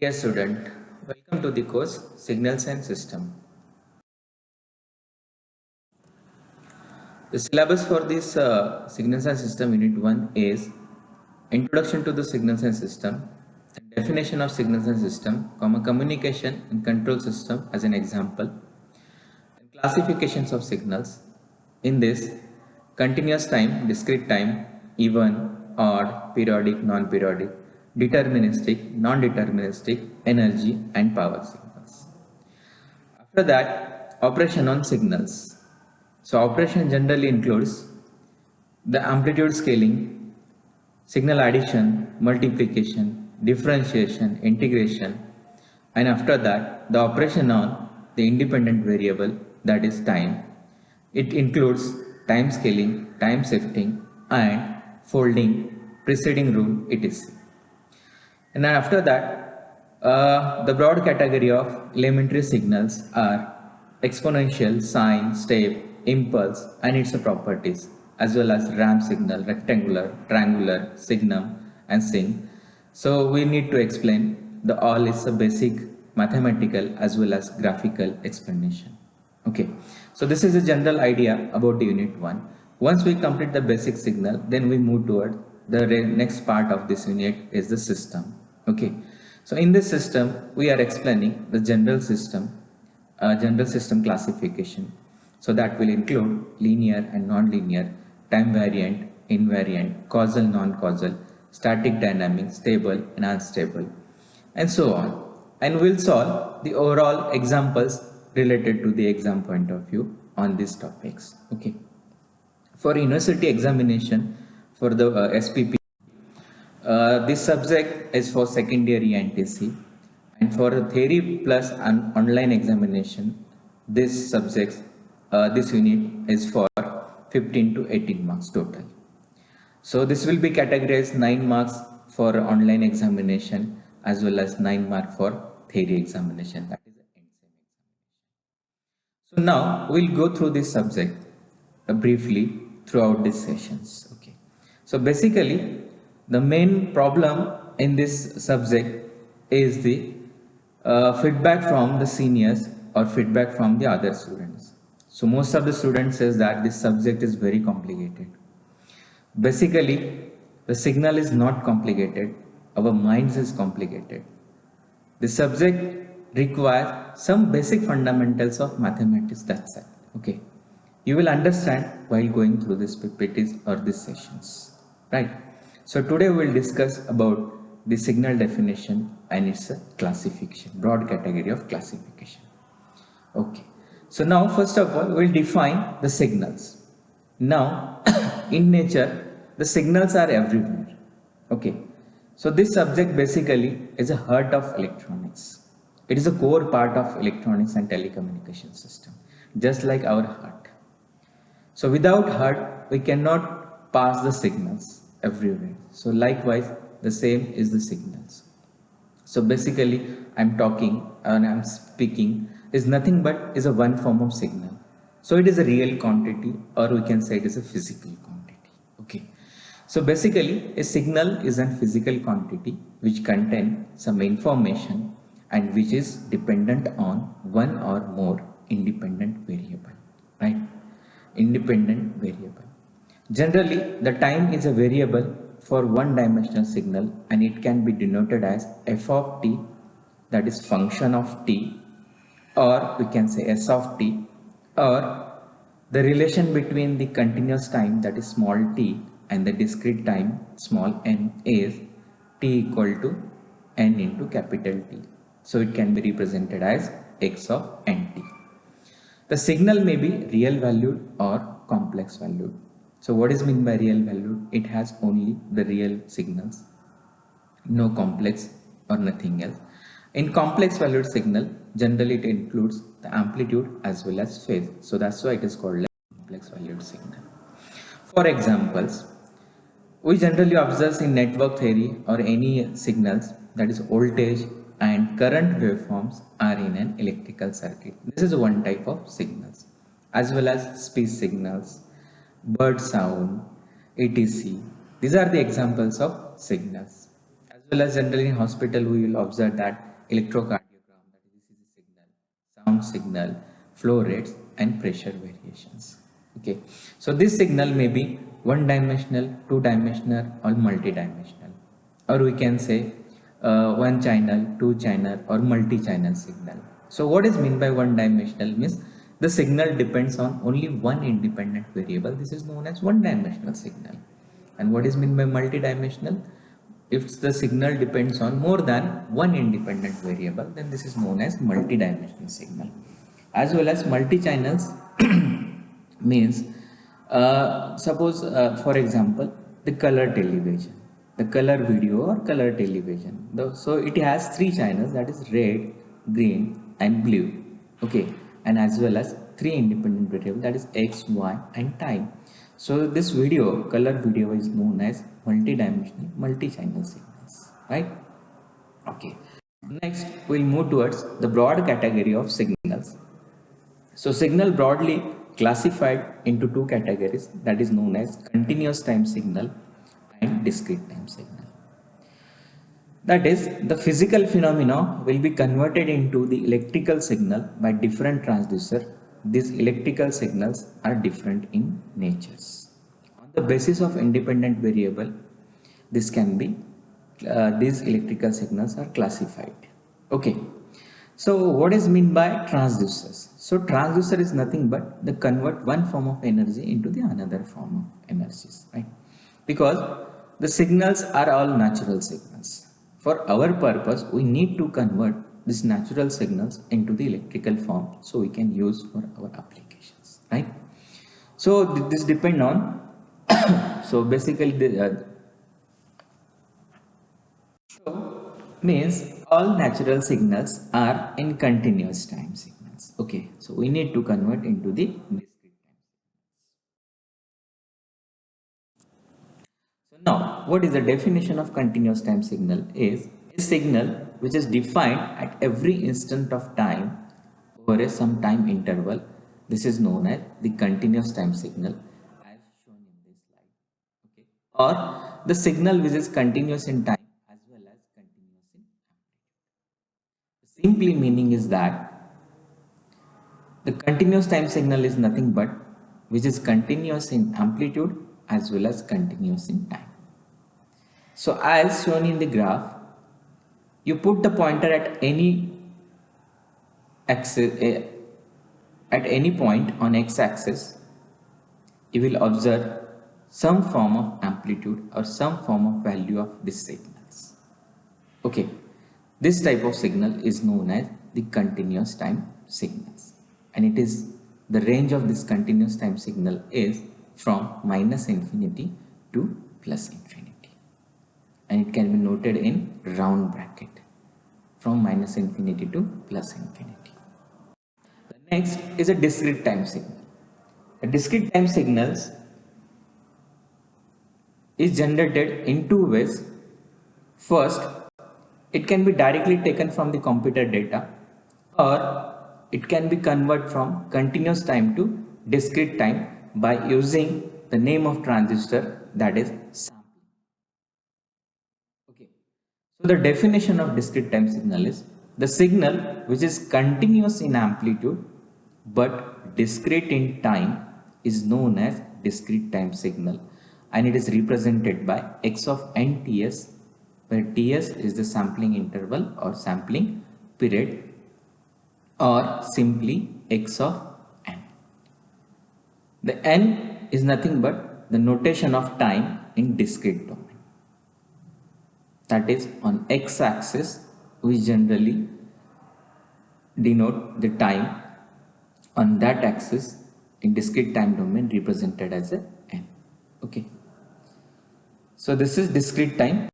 Dear student, welcome to the course Signals and System. The syllabus for this Signals and System Unit 1 is Introduction to the Signals and System, Definition of Signals and System, Communication and Control System as an example, and classifications of signals. In this, continuous time, discrete time, even, odd, periodic, non-periodic, deterministic, non-deterministic, energy and power signals. After that, operation on signals. So operation generally includes the amplitude scaling, signal addition, multiplication, differentiation, integration, and after that the operation on the independent variable, that is time. It includes time scaling, time shifting, and folding, preceding rule, etc. And then after that, the broad category of elementary signals are exponential, sine, step, impulse and its properties, as well as ramp signal, rectangular, triangular, signum and sync. So we need to explain the all is a basic mathematical as well as graphical explanation. Okay, so this is a general idea about the unit 1. Once we complete the basic signal, then we move toward the next part of this unit is the system. Okay, so in this system we are explaining the general system classification. So that will include linear and non-linear, time variant, invariant, causal, non-causal, static dynamic, stable and unstable, and so on. And we'll solve the overall examples related to the exam point of view on these topics. Okay. For university examination, for the SPP, this subject is for second year E&TC, and for the theory plus an online examination, this subject, this unit is for 15 to 18 marks total. So this will be categorized 9 marks for online examination as well as 9 marks for theory examination. That is the end examination. So now we'll go through this subject briefly throughout these sessions. Okay. So basically the main problem in this subject is the feedback from the seniors or feedback from the other students. So most of the students says that this subject is very complicated. Basically, the signal is not complicated. Our minds is complicated. The subject requires some basic fundamentals of mathematics. That's it. Okay. You will understand while going through this PPTs or these sessions, right? So today we will discuss about the signal definition and its classification, broad category of classification. Okay. So now first of all we'll define the signals. Now in nature the signals are everywhere. Okay. So this subject basically is a heart of electronics. It is a core part of electronics and telecommunication system, just like our heart. So without heart we cannot pass the signals everywhere. So likewise the same is the signals. So basically I'm talking and I'm speaking is nothing but is a one form of signal. So it is a real quantity, or we can say it is a physical quantity. Okay. So basically a signal is a physical quantity which contains some information and which is dependent on one or more independent variable, right? Independent variable. Generally the time is a variable for one dimensional signal and it can be denoted as f of t, that is function of t, or we can say s of t, or the relation between the continuous time, that is small t, and the discrete time small n is t equal to n into capital T. So it can be represented as x of nt. The signal may be real valued or complex valued. So what is meant by real valued? It has only the real signals, no complex or nothing else. In complex valued signal, generally it includes the amplitude as well as phase. So that's why it is called complex valued signal. For examples, we generally observe in network theory or any signals, that is voltage and current waveforms are in an electrical circuit. This is one type of signals, as well as speech signals, bird sound, etc. These are the examples of signals. As well as generally in hospital we will observe that electrocardiogram, that is ECG signal, sound signal, flow rates, and pressure variations. Okay, so this signal may be one dimensional, two dimensional, or multi-dimensional, or we can say one channel, two channel, or multi-channel signal. So what is mean by one dimensional means the signal depends on only one independent variable. This is known as one dimensional signal. And what is mean by multi-dimensional? If the signal depends on more than one independent variable, then this is known as multi-dimensional signal. As well as multi-channels means suppose for example the color television, the color video or color television. So it has three channels, that is red, green and blue. Okay, and as well as three independent variables, that is x, y and time. So this video, color video, is known as multi-dimensional multi-channel signals, right? Okay. Next, we'll move towards the broad category of signals. So signal broadly classified into two categories, that is known as continuous time signal and discrete time signal. That is, the physical phenomena will be converted into the electrical signal by different transducer. These electrical signals are different in natures. On the basis of independent variable, this can be these electrical signals are classified. Okay. So what is mean by transducers? So transducer is nothing but the convert one form of energy into the another form of energies, right? Because the signals are all natural signals. For our purpose, we need to convert these natural signals into the electrical form so we can use for our applications, right? So this depend on so basically so means all natural signals are in continuous time signals. Okay, so we need to convert into the discrete time. So now, what is the definition of continuous time signal? Is a signal which is defined at every instant of time over some time interval. This is known as the continuous time signal as shown in this slide. Okay, or the signal which is continuous in time as well as continuous in amplitude. Simply meaning is that the continuous time signal is nothing but which is continuous in amplitude as well as continuous in time. So as shown in the graph, you put the pointer at any axis, at any point on x-axis, you will observe some form of amplitude or some form of value of these signals. Okay, this type of signal is known as the continuous time signals, and it is the range of this continuous time signal is from minus infinity to plus infinity, and it can be noted in round bracket from minus infinity to plus infinity. The next is a discrete time signal. A discrete time signals is generated in two ways. First, it can be directly taken from the computer data, or it can be converted from continuous time to discrete time by using the name of transistor, that is sampling. Okay. So the definition of discrete time signal is the signal which is continuous in amplitude but discrete in time is known as discrete time signal, and it is represented by x of n_ts, where ts is the sampling interval or sampling period, or simply x of n. The n is nothing but the notation of time in discrete domain. That is, on x-axis we generally denote the time on that axis in discrete time domain represented as a n. Okay, so this is discrete time.